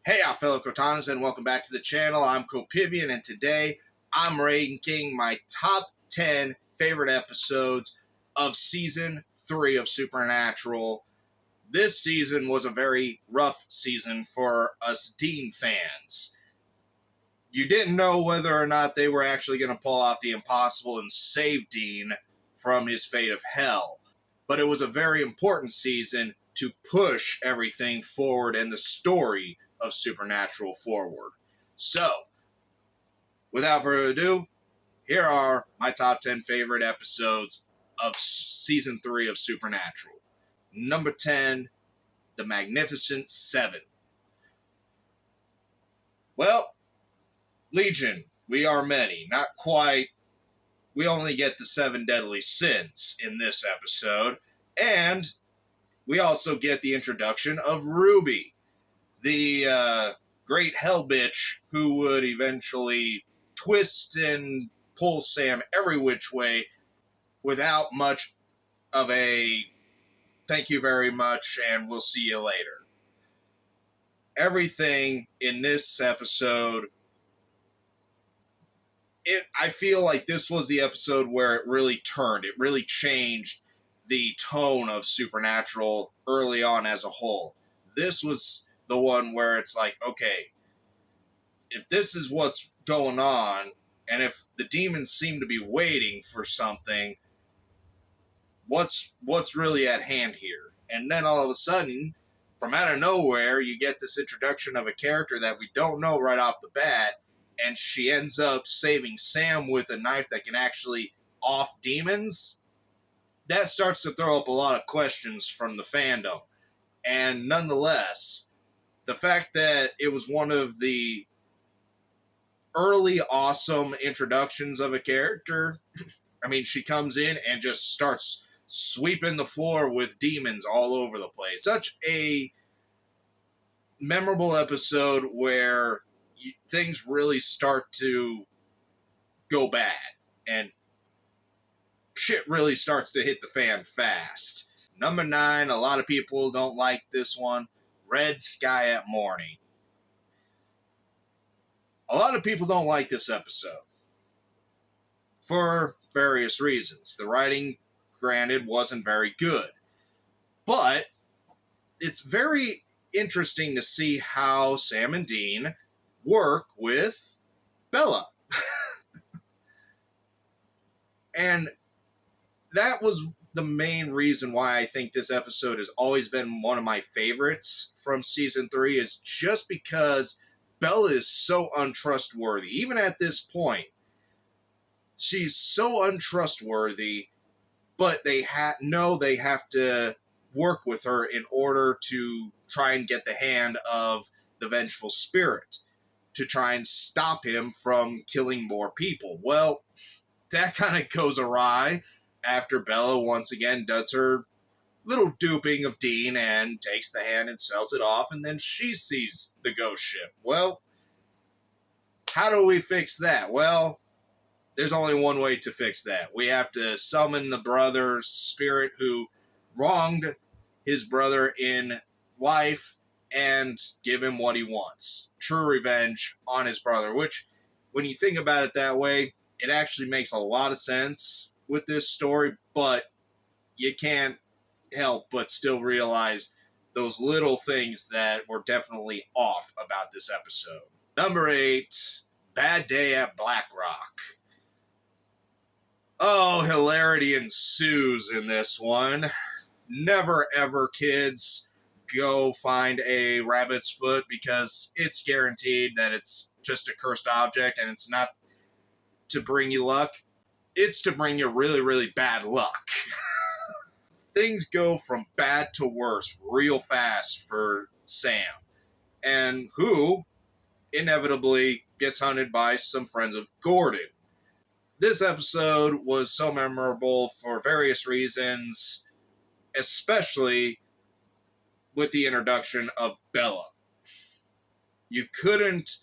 Hey, fellow Cortanas, and welcome back to the channel. I'm Copivian, and today I'm ranking my top 10 favorite episodes of Season 3 of Supernatural. This season was a very rough season for us Dean fans. You didn't know whether or not they were actually going to pull off the impossible and save Dean from his fate of hell. But it was a very important season to push everything forward and the story of Supernatural forward. So, without further ado, here are my top 10 favorite episodes of Season 3 of Supernatural. Number 10, The Magnificent Seven. Well, Legion, we are many. Not quite. We only get the 7 deadly sins in this episode. And we also get the introduction of Ruby, the great hell bitch who would eventually twist and pull Sam every which way without much of a thank you very much and we'll see you later. Everything in this episode, I feel like this was the episode where it really turned. It really changed the tone of Supernatural early on as a whole. This was the one where it's like, okay, if this is what's going on, and if the demons seem to be waiting for something, what's really at hand here? And then all of a sudden, from out of nowhere, you get this introduction of a character that we don't know right off the bat, and she ends up saving Sam with a knife that can actually off demons. That starts to throw up a lot of questions from the fandom. And nonetheless, the fact that it was one of the early awesome introductions of a character, I mean, she comes in and just starts sweeping the floor with demons all over the place. Such a memorable episode where things really start to go bad and shit really starts to hit the fan fast. Number 9, a lot of people don't like this one. Red Sky at Morning. A lot of people don't like this episode for various reasons. The writing, granted, wasn't very good. But it's very interesting to see how Sam and Dean work with Bella. And that was the main reason why I think this episode has always been one of my favorites from Season 3 is just because Bella is so untrustworthy. Even at this point, she's so untrustworthy, but they know they have to work with her in order to try and get the hand of the vengeful spirit, to try and stop him from killing more people. Well, that kind of goes awry after Bella once again does her little duping of Dean and takes the hand and sells it off, and then she sees the ghost ship. Well, how do we fix that? Well, there's only one way to fix that. We have to summon the brother's spirit who wronged his brother in life and give him what he wants. True revenge on his brother, which, when you think about it that way, it actually makes a lot of sense with this story, but you can't help but still realize those little things that were definitely off about this episode. Number 8, Bad Day at Black Rock. Oh, hilarity ensues in this one. Never ever, kids, go find a rabbit's foot because it's guaranteed that it's just a cursed object and it's not to bring you luck. It's to bring you really, really bad luck. Things go from bad to worse real fast for Sam, and who inevitably gets hunted by some friends of Gordon. This episode was so memorable for various reasons, especially with the introduction of Bella. You couldn't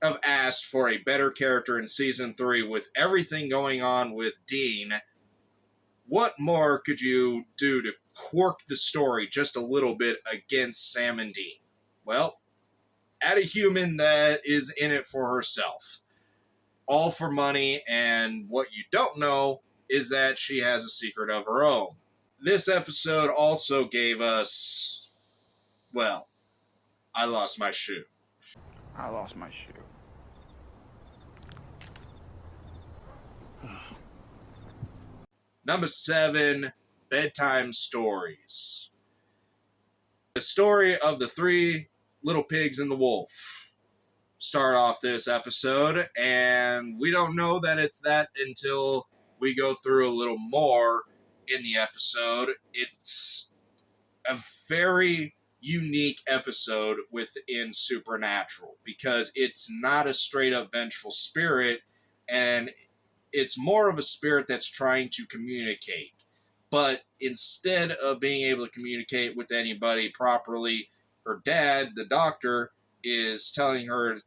have asked for a better character in Season 3 with everything going on with Dean. What more could you do to quirk the story just a little bit against Sam and Dean? Well, at a human that is in it for herself. All for money, and what you don't know is that she has a secret of her own. This episode also gave us, well, I lost my shoe. I lost my shoe. Number 7, bedtime stories. The story of the 3 little pigs and the wolf start off this episode, and we don't know that it's that until we go through a little more in the episode. It's a very unique episode within Supernatural because it's not a straight up vengeful spirit, and it's more of a spirit that's trying to communicate. But instead of being able to communicate with anybody properly, her dad, the doctor, is telling her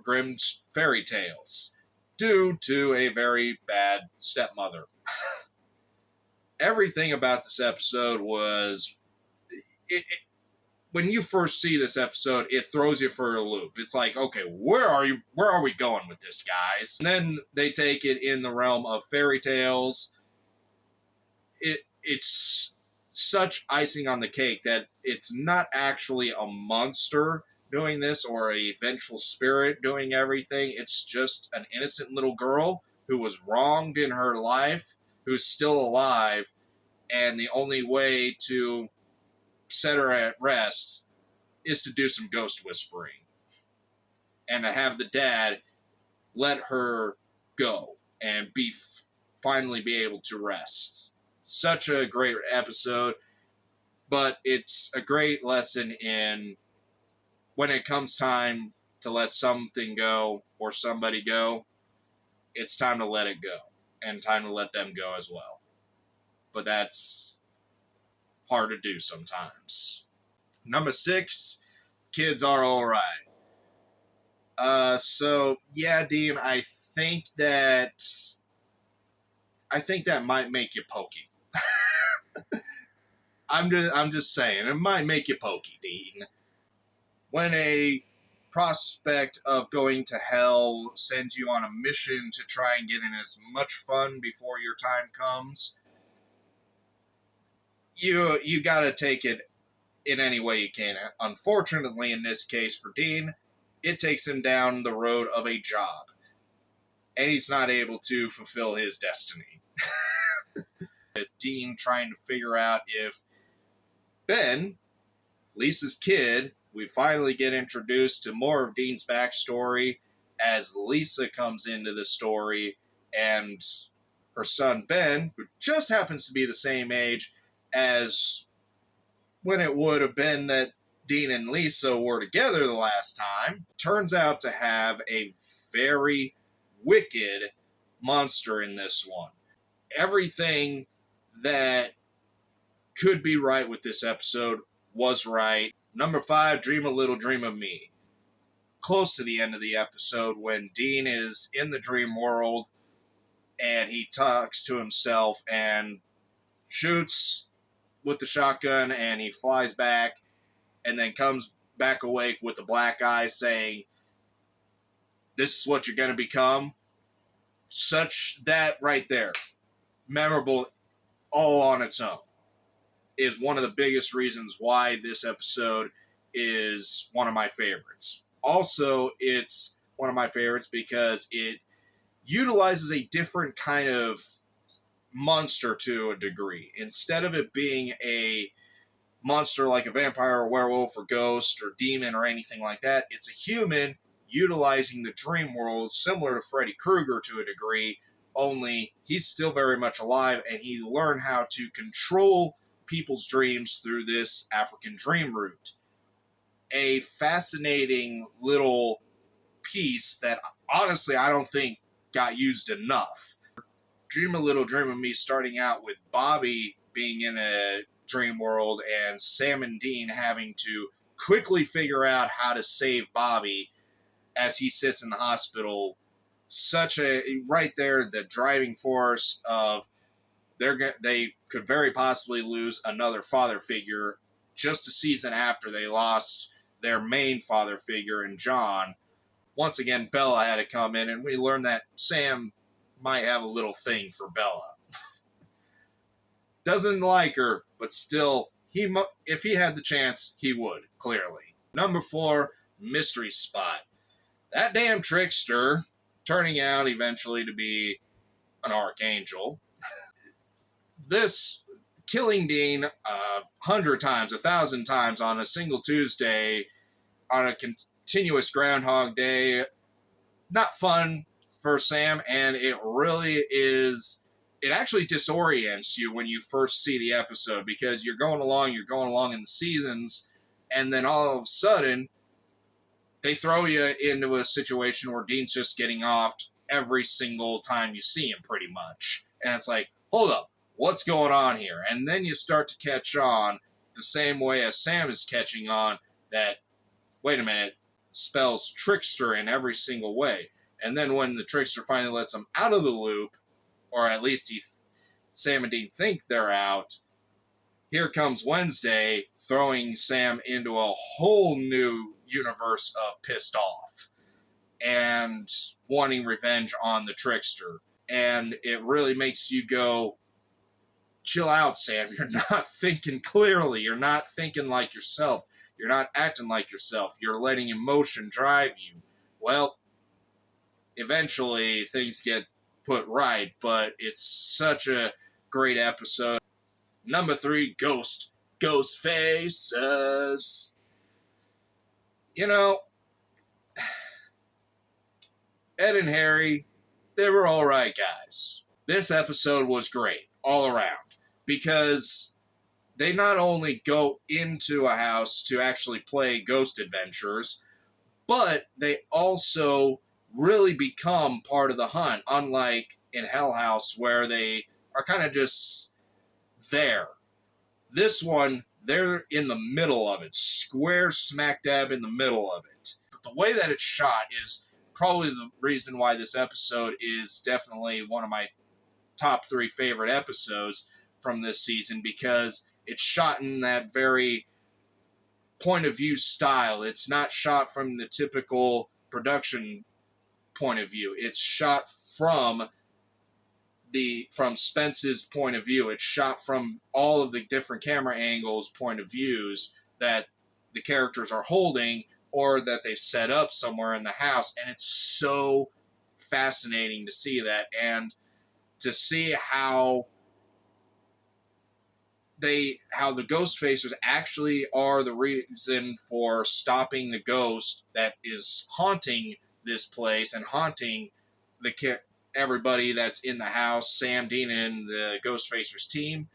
grim fairy tales due to a very bad stepmother. Everything about this episode was... when you first see this episode, it throws you for a loop. It's like, okay, where are we going with this, guys? And then they take it in the realm of fairy tales. It's such icing on the cake that it's not actually a monster doing this or a vengeful spirit doing everything. It's just an innocent little girl who was wronged in her life, who's still alive, and the only way to set her at rest is to do some ghost whispering and to have the dad let her go and finally be able to rest. Such a great episode, but it's a great lesson in when it comes time to let something go or somebody go, it's time to let it go and time to let them go as well. But that's hard to do sometimes. Number 6, kids are alright. So yeah, Dean, I think that might make you pokey. I'm just saying, it might make you pokey, Dean. When a prospect of going to hell sends you on a mission to try and get in as much fun before your time comes, you gotta take it in any way you can. Unfortunately, in this case for Dean, it takes him down the road of a job, and he's not able to fulfill his destiny. With Dean trying to figure out if Ben, Lisa's kid, we finally get introduced to more of Dean's backstory as Lisa comes into the story, and her son Ben, who just happens to be the same age as when it would have been that Dean and Lisa were together the last time, turns out to have a very wicked monster in this one. Everything that could be right with this episode was right. Number 5, Dream a Little Dream of Me. Close to the end of the episode, when Dean is in the dream world and he talks to himself and shoots with the shotgun and he flies back and then comes back awake with a black eye saying, "This is what you're going to become." Such that right there, memorable all on its own, is one of the biggest reasons why this episode is one of my favorites. Also, it's one of my favorites because it utilizes a different kind of monster to a degree. Instead of it being a monster like a vampire or werewolf or ghost or demon or anything like that, it's a human utilizing the dream world, similar to Freddy Krueger to a degree, only he's still very much alive and he learned how to control people's dreams through this African dream route. A fascinating little piece that honestly I don't think got used enough. Dream a Little Dream of Me starting out with Bobby being in a dream world and Sam and Dean having to quickly figure out how to save Bobby as he sits in the hospital. Such a, right there, the driving force of they could very possibly lose another father figure just a season after they lost their main father figure in John. Once again, Bella had to come in, and we learned that Sam might have a little thing for Bella. Doesn't like her, but still, if he had the chance, he would, clearly. Number 4, Mystery Spot. That damn trickster, turning out eventually to be an archangel. This killing Dean 100 times, 1,000 times on a single Tuesday, on a continuous Groundhog Day, not fun for Sam, and it really is. It actually disorients you when you first see the episode, because you're going along in the seasons, and then all of a sudden, they throw you into a situation where Dean's just getting offed every single time you see him, pretty much. And it's like, hold up, what's going on here? And then you start to catch on the same way as Sam is catching on that, wait a minute, spells trickster in every single way. And then when the trickster finally lets him out of the loop, or at least Sam and Dean think they're out, here comes Wednesday, throwing Sam into a whole new universe of pissed off and wanting revenge on the trickster. And it really makes you go, chill out, Sam. You're not thinking clearly. You're not thinking like yourself. You're not acting like yourself. You're letting emotion drive you. Well, eventually things get put right, but it's such a great episode. Number 3, Ghost Faces. You know, Ed and Harry, they were all right guys. This episode was great all around, because they not only go into a house to actually play ghost adventures, but they also really become part of the hunt, unlike in Hell House, where they are kind of just there. This one, they're in the middle of it, square smack dab in the middle of it. But the way that it's shot is probably the reason why this episode is definitely one of my top 3 favorite episodes from this season, because it's shot in that very point of view style. It's not shot from the typical production point of view. It's shot from Spence's point of view. It's shot from all of the different camera angles, point of views that the characters are holding or that they set up somewhere in the house. And it's so fascinating to see that, and to see how the ghost facers actually are the reason for stopping the ghost that is haunting this place and haunting everybody that's in the house, Sam, Dean, and the Ghost Facers team.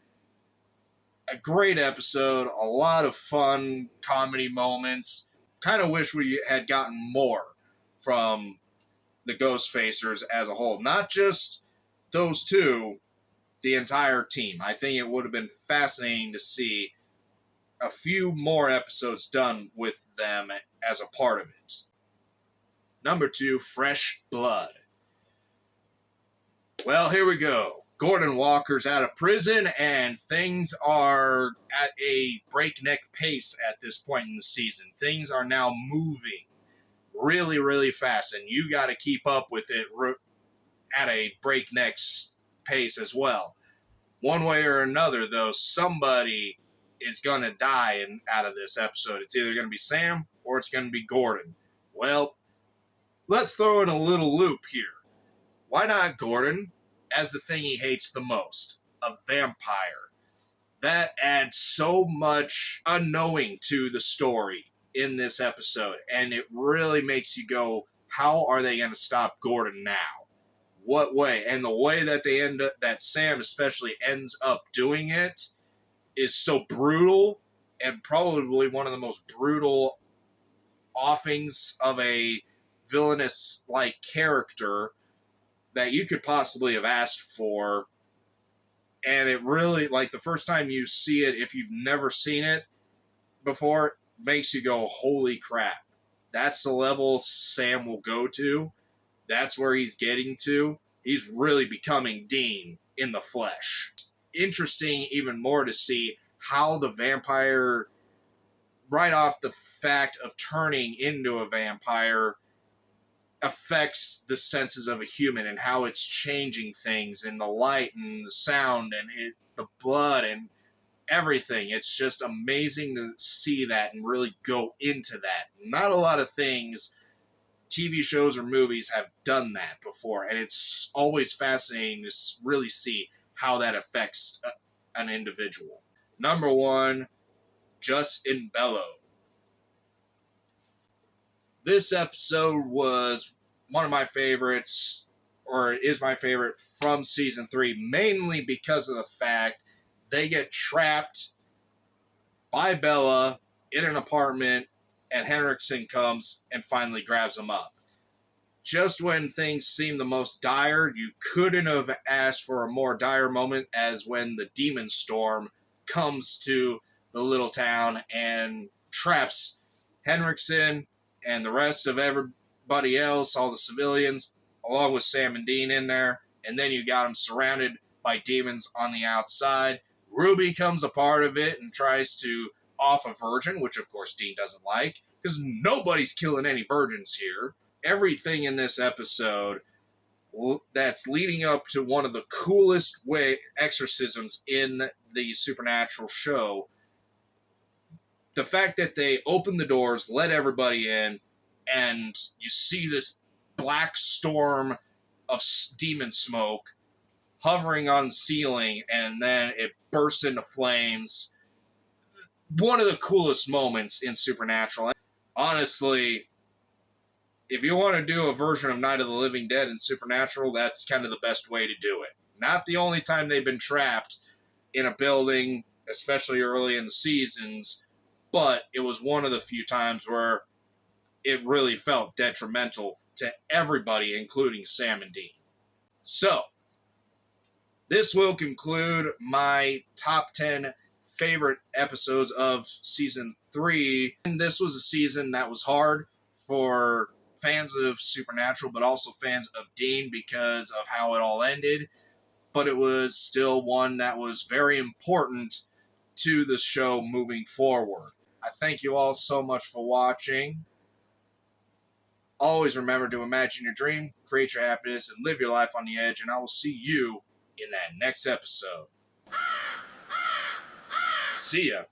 A great episode, a lot of fun comedy moments. Kind of wish we had gotten more from the Ghost Facers as a whole. Not just those two, the entire team. I think it would have been fascinating to see a few more episodes done with them as a part of it. Number 2, Fresh Blood. Well, here we go. Gordon Walker's out of prison, and things are at a breakneck pace at this point in the season. Things are now moving really, really fast, and you got to keep up with it at a breakneck pace as well. One way or another, though, somebody is going to die out of this episode. It's either going to be Sam or it's going to be Gordon. Well, let's throw in a little loop here. Why not Gordon as the thing he hates the most? A vampire. That adds so much unknowing to the story in this episode, and it really makes you go, how are they going to stop Gordon now? What way? And the way that they end up, that Sam especially ends up doing it, is so brutal, and probably one of the most brutal offings of a villainous-like character that you could possibly have asked for. And it really, like, the first time you see it, if you've never seen it before, makes you go, holy crap. That's the level Sam will go to. That's where he's getting to. He's really becoming Dean in the flesh. Interesting even more to see how the vampire right off the fact of turning into a vampire affects the senses of a human and how it's changing things and the light and the sound and the blood and everything. It's just amazing to see that and really go into that. Not a lot of things, TV shows or movies, have done that before, and it's always fascinating to really see how that affects an individual. Number one, Justin Bello. This episode was one of my favorites, or is my favorite from season 3, mainly because of the fact they get trapped by Bella in an apartment, and Henriksen comes and finally grabs them up. Just when things seem the most dire, you couldn't have asked for a more dire moment, as when the demon storm comes to the little town and traps Henriksen and the rest of everybody else, all the civilians, along with Sam and Dean in there. And then you got them surrounded by demons on the outside. Ruby comes a part of it and tries to off a virgin, which of course Dean doesn't like, because nobody's killing any virgins here. Everything in this episode that's leading up to one of the coolest exorcisms in the Supernatural show. The fact that they open the doors, let everybody in, and you see this black storm of demon smoke hovering on the ceiling, and then it bursts into flames. One of the coolest moments in Supernatural. Honestly, if you want to do a version of Night of the Living Dead in Supernatural, that's kind of the best way to do it. Not the only time they've been trapped in a building, especially early in the seasons, but it was one of the few times where it really felt detrimental to everybody, including Sam and Dean. So, this will conclude my top 10 favorite episodes of Season 3. And this was a season that was hard for fans of Supernatural, but also fans of Dean because of how it all ended. But it was still one that was very important to the show moving forward. I thank you all so much for watching. Always remember to imagine your dream, create your happiness, and live your life on the edge, and I will see you in that next episode. See ya.